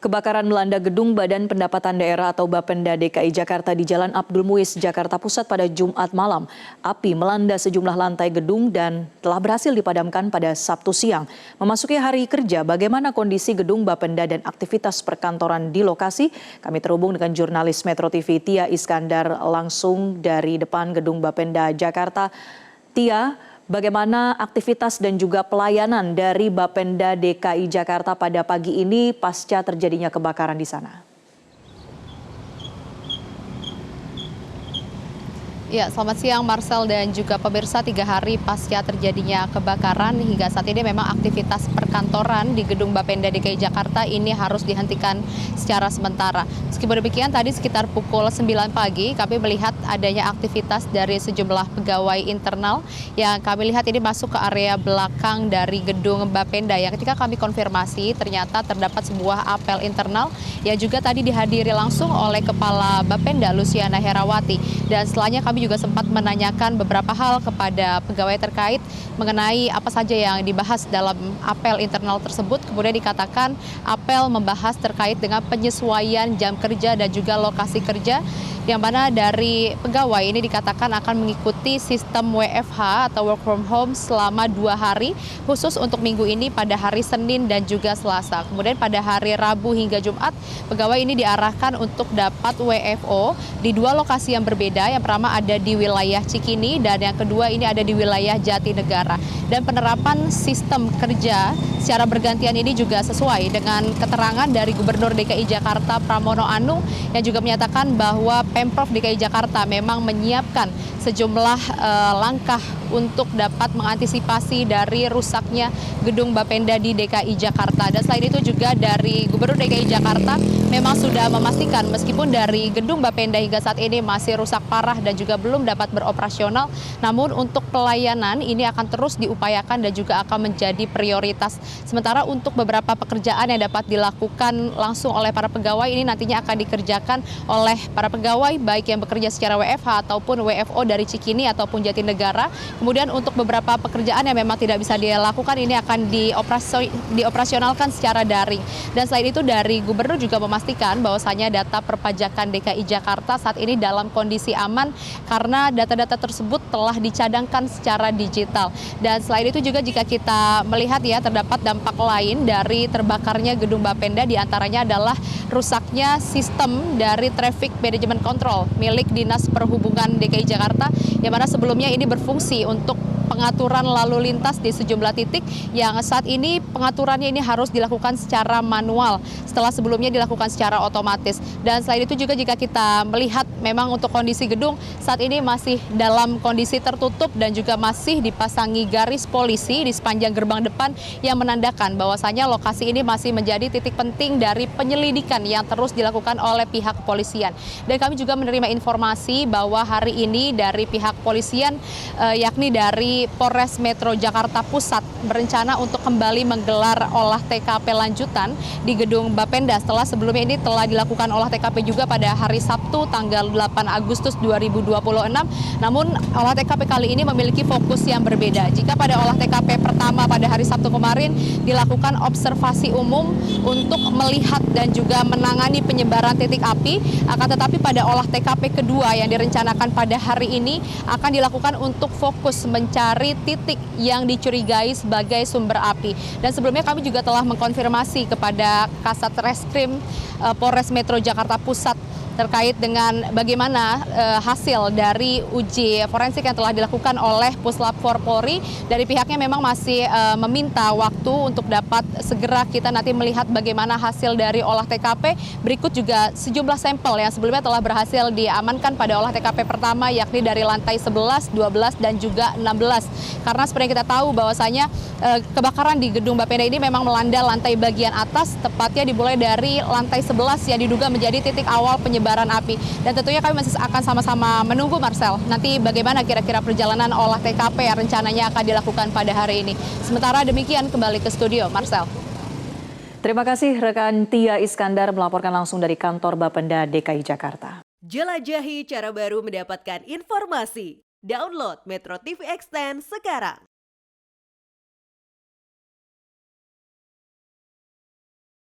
Kebakaran melanda gedung Badan Pendapatan Daerah atau Bapenda DKI Jakarta di Jalan Abdul Muiz, Jakarta Pusat pada Jumat malam. Api melanda sejumlah lantai gedung dan telah berhasil dipadamkan pada Sabtu siang. Memasuki hari kerja, bagaimana kondisi gedung Bapenda dan aktivitas perkantoran di lokasi? Kami terhubung dengan jurnalis Metro TV Tia Iskandar langsung dari depan gedung Bapenda Jakarta. Tia, bagaimana aktivitas dan juga pelayanan dari Bapenda DKI Jakarta pada pagi ini pasca terjadinya kebakaran di sana? Ya, selamat siang Marcel dan juga pemirsa. 3 hari pasca terjadinya kebakaran, hingga saat ini memang aktivitas perkantoran di gedung Bapenda DKI Jakarta ini harus dihentikan secara sementara. Meskipun demikian, tadi sekitar pukul 9 pagi kami melihat adanya aktivitas dari sejumlah pegawai internal yang kami lihat ini masuk ke area belakang dari gedung Bapenda. Yang ketika kami konfirmasi, ternyata terdapat sebuah apel internal yang juga tadi dihadiri langsung oleh Kepala Bapenda Luciana Herawati. Dan setelahnya kami juga sempat menanyakan beberapa hal kepada pegawai terkait mengenai apa saja yang dibahas dalam apel internal tersebut. Kemudian dikatakan apel membahas terkait dengan penyesuaian jam kerja dan juga lokasi kerja, yang mana dari pegawai ini dikatakan akan mengikuti sistem WFH atau work from home selama 2 hari, khusus untuk minggu ini pada hari Senin dan juga Selasa. Kemudian pada hari Rabu hingga Jumat, pegawai ini diarahkan untuk dapat WFO di 2 lokasi yang berbeda. Yang pertama ada di wilayah Cikini dan yang kedua ini ada di wilayah Jatinegara. Dan penerapan sistem kerja secara bergantian ini juga sesuai dengan keterangan dari Gubernur DKI Jakarta Pramono Anung yang juga menyatakan bahwa Pemprov DKI Jakarta memang menyiapkan sejumlah langkah untuk dapat mengantisipasi dari rusaknya gedung Bapenda di DKI Jakarta. Dan selain itu juga dari Gubernur DKI Jakarta memang sudah memastikan meskipun dari gedung Bapenda hingga saat ini masih rusak parah dan juga belum dapat beroperasional, namun untuk pelayanan ini akan terus diupayakan dan juga akan menjadi prioritas. Sementara untuk beberapa pekerjaan yang dapat dilakukan langsung oleh para pegawai ini nantinya akan dikerjakan oleh para pegawai baik yang bekerja secara WFH ataupun WFO dari Cikini ataupun Jatinegara. Kemudian untuk beberapa pekerjaan yang memang tidak bisa dilakukan ini akan dioperasionalkan secara daring. Dan selain itu dari Gubernur juga memastikan bahwasanya data perpajakan DKI Jakarta saat ini dalam kondisi aman karena data-data tersebut telah dicadangkan secara digital. Dan selain itu juga jika kita melihat ya, terdapat dampak lain dari terbakarnya gedung Bapenda, diantaranya adalah rusaknya sistem dari traffic management control milik Dinas Perhubungan DKI Jakarta, yang mana sebelumnya ini berfungsi untuk pengaturan lalu lintas di sejumlah titik yang saat ini pengaturannya ini harus dilakukan secara manual setelah sebelumnya dilakukan secara otomatis. Dan selain itu juga jika kita melihat memang untuk kondisi gedung saat ini masih dalam kondisi tertutup dan juga masih dipasangi garis polisi di sepanjang gerbang depan yang menandakan bahwasanya lokasi ini masih menjadi titik penting dari penyelidikan yang terus dilakukan oleh pihak kepolisian. Dan kami juga menerima informasi bahwa hari ini dari pihak kepolisian yakni dari Polres Metro Jakarta Pusat berencana untuk kembali menggelar olah TKP lanjutan di gedung Bapenda setelah sebelumnya ini telah dilakukan olah TKP juga pada hari Sabtu tanggal 8 Agustus 2026. Namun olah TKP kali ini memiliki fokus yang berbeda. Jika pada olah TKP pertama pada hari Sabtu kemarin dilakukan observasi umum untuk melihat dan juga menangani penyebaran titik api, akan tetapi pada olah TKP kedua yang direncanakan pada hari ini akan dilakukan untuk fokus mencari titik yang dicurigai sebagai sumber api. Dan sebelumnya kami juga telah mengkonfirmasi kepada Kasat Reskrim Polres Metro Jakarta Pusat terkait dengan bagaimana hasil dari uji forensik yang telah dilakukan oleh Puslap 4 Polri. Dari pihaknya memang masih meminta waktu untuk dapat segera kita nanti melihat bagaimana hasil dari olah TKP. Berikut juga sejumlah sampel yang sebelumnya telah berhasil diamankan pada olah TKP pertama, yakni dari lantai 11, 12, dan juga 16. Karena seperti yang kita tahu bahwasanya kebakaran di gedung Bapenda ini memang melanda lantai bagian atas, tepatnya dimulai dari lantai 11 yang diduga menjadi titik awal penyebaran api. Dan tentunya kami masih akan sama-sama menunggu, Marcel, nanti bagaimana kira-kira perjalanan olah TKP yang rencananya akan dilakukan pada hari ini. Sementara demikian, kembali ke studio, Marcel. Terima kasih rekan Tia Iskandar melaporkan langsung dari kantor Bapenda DKI Jakarta. Jelajahi cara baru mendapatkan informasi. Download Metro TV Extend sekarang.